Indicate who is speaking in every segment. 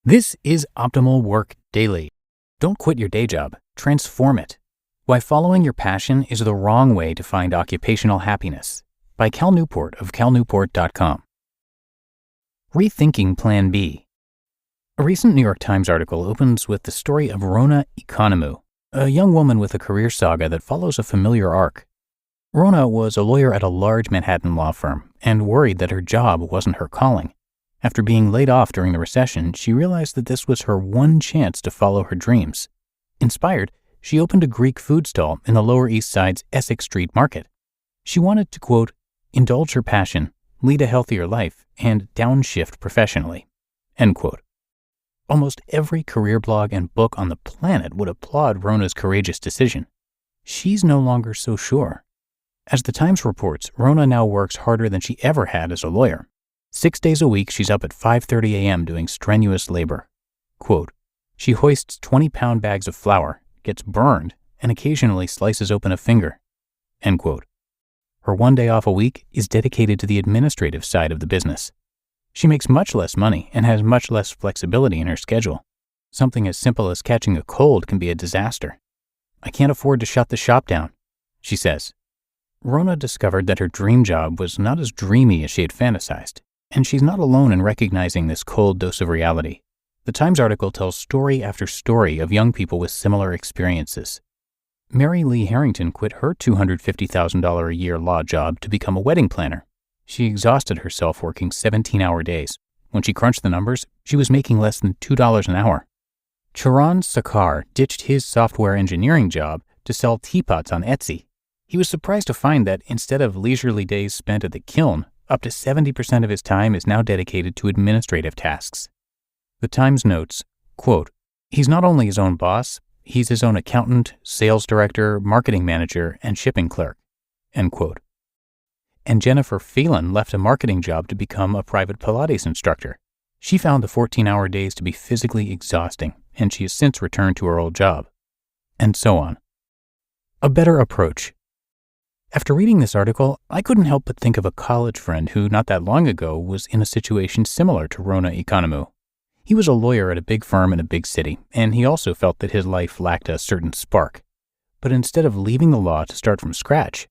Speaker 1: This is Optimal Work Daily. Don't quit your day job. Transform it. Why following your passion is the wrong way to find occupational happiness. By Cal Newport of calnewport.com. Rethinking Plan B. A recent New York Times article opens with the story of Rona Economou, a young woman with a career saga that follows a familiar arc. Rona was a lawyer at a large Manhattan law firm and worried that her job wasn't her calling. After being laid off during the recession, she realized that this was her one chance to follow her dreams. Inspired, she opened a Greek food stall in the Lower East Side's Essex Street Market. She wanted to, quote, indulge her passion, lead a healthier life, and downshift professionally, end quote. Almost every career blog and book on the planet would applaud Rona's courageous decision. She's no longer so sure. As the Times reports, Rona now works harder than she ever had as a lawyer. 6 days a week, she's up at 5:30 a.m. doing strenuous labor. Quote, she hoists 20-pound bags of flour, gets burned, and occasionally slices open a finger, end quote. Her one day off a week is dedicated to the administrative side of the business. She makes much less money and has much less flexibility in her schedule. Something as simple as catching a cold can be a disaster. I can't afford to shut the shop down, she says. Rona discovered that her dream job was not as dreamy as she had fantasized. And she's not alone in recognizing this cold dose of reality. The Times article tells story after story of young people with similar experiences. Mary Lee Harrington quit her $250,000 a year law job to become a wedding planner. She exhausted herself working 17-hour days. When she crunched the numbers, she was making less than $2 an hour. Charan Sakar ditched his software engineering job to sell teapots on Etsy. He was surprised to find that instead of leisurely days spent at the kiln, up to 70% of his time is now dedicated to administrative tasks. The Times notes, quote, he's not only his own boss, he's his own accountant, sales director, marketing manager, and shipping clerk, end quote. And Jennifer Phelan left a marketing job to become a private Pilates instructor. She found the 14-hour days to be physically exhausting, and she has since returned to her old job. And so on. A better approach. After reading this article, I couldn't help but think of a college friend who not that long ago was in a situation similar to Rona Economou. He was a lawyer at a big firm in a big city, and he also felt that his life lacked a certain spark. But instead of leaving the law to start from scratch,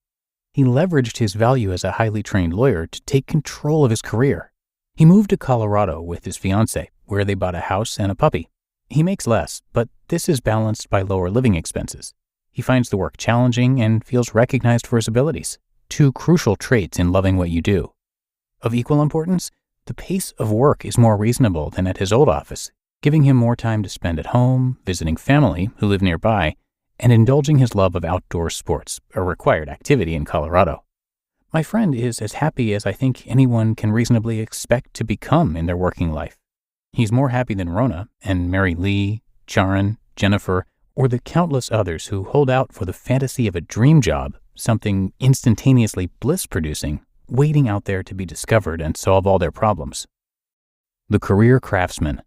Speaker 1: he leveraged his value as a highly trained lawyer to take control of his career. He moved to Colorado with his fiancée, where they bought a house and a puppy. He makes less, but this is balanced by lower living expenses. He finds the work challenging and feels recognized for his abilities, two crucial traits in loving what you do. Of equal importance, the pace of work is more reasonable than at his old office, giving him more time to spend at home, visiting family who live nearby, and indulging his love of outdoor sports, a required activity in Colorado. My friend is as happy as I think anyone can reasonably expect to become in their working life. He's more happy than Rona and Mary Lee, Charan, Jennifer, or the countless others who hold out for the fantasy of a dream job, something instantaneously bliss-producing, waiting out there to be discovered and solve all their problems. The Career Craftsman.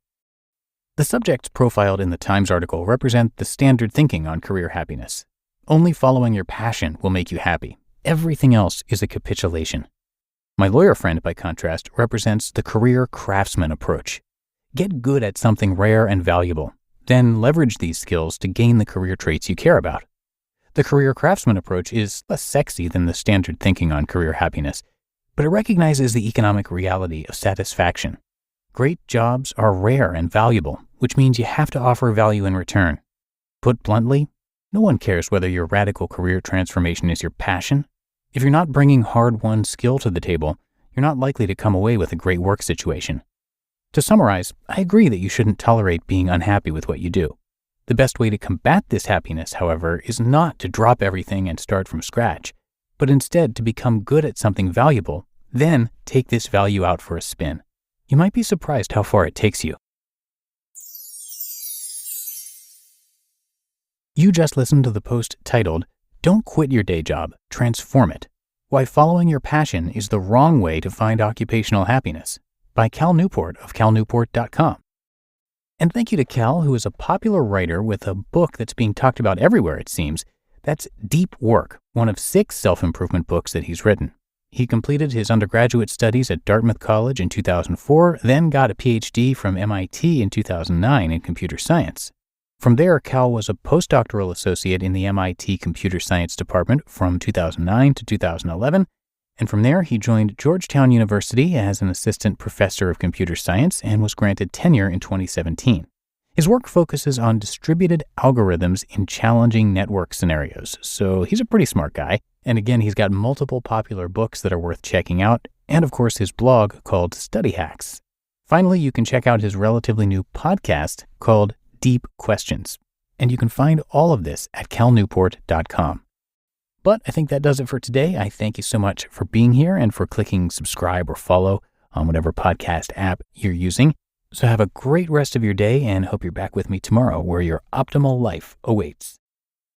Speaker 1: The subjects profiled in the Times article represent the standard thinking on career happiness. Only following your passion will make you happy. Everything else is a capitulation. My lawyer friend, by contrast, represents the Career Craftsman approach. Get good at something rare and valuable. Then leverage these skills to gain the career traits you care about. The Career Craftsman approach is less sexy than the standard thinking on career happiness, but it recognizes the economic reality of satisfaction. Great jobs are rare and valuable, which means you have to offer value in return. Put bluntly, no one cares whether your radical career transformation is your passion. If you're not bringing hard-won skill to the table, you're not likely to come away with a great work situation. To summarize, I agree that you shouldn't tolerate being unhappy with what you do. The best way to combat this happiness, however, is not to drop everything and start from scratch, but instead to become good at something valuable, then take this value out for a spin. You might be surprised how far it takes you. You just listened to the post titled, Don't Quit Your Day Job, Transform It. Why Following Your Passion is the Wrong Way to Find Occupational Happiness, by Cal Newport of calnewport.com. And thank you to Cal, who is a popular writer with a book that's being talked about everywhere, it seems. That's Deep Work, one of 6 self-improvement books that he's written. He completed his undergraduate studies at Dartmouth College in 2004, then got a PhD from MIT in 2009 in computer science. From there, Cal was a postdoctoral associate in the MIT Computer Science Department from 2009 to 2011, and from there he joined Georgetown University as an assistant professor of computer science and was granted tenure in 2017. His work focuses on distributed algorithms in challenging network scenarios, so he's a pretty smart guy. And again, he's got multiple popular books that are worth checking out, and of course his blog called Study Hacks. Finally, you can check out his relatively new podcast called Deep Questions, and you can find all of this at calnewport.com. But I think that does it for today. I thank you so much for being here and for clicking subscribe or follow on whatever podcast app you're using. So have a great rest of your day and hope you're back with me tomorrow where your optimal life awaits.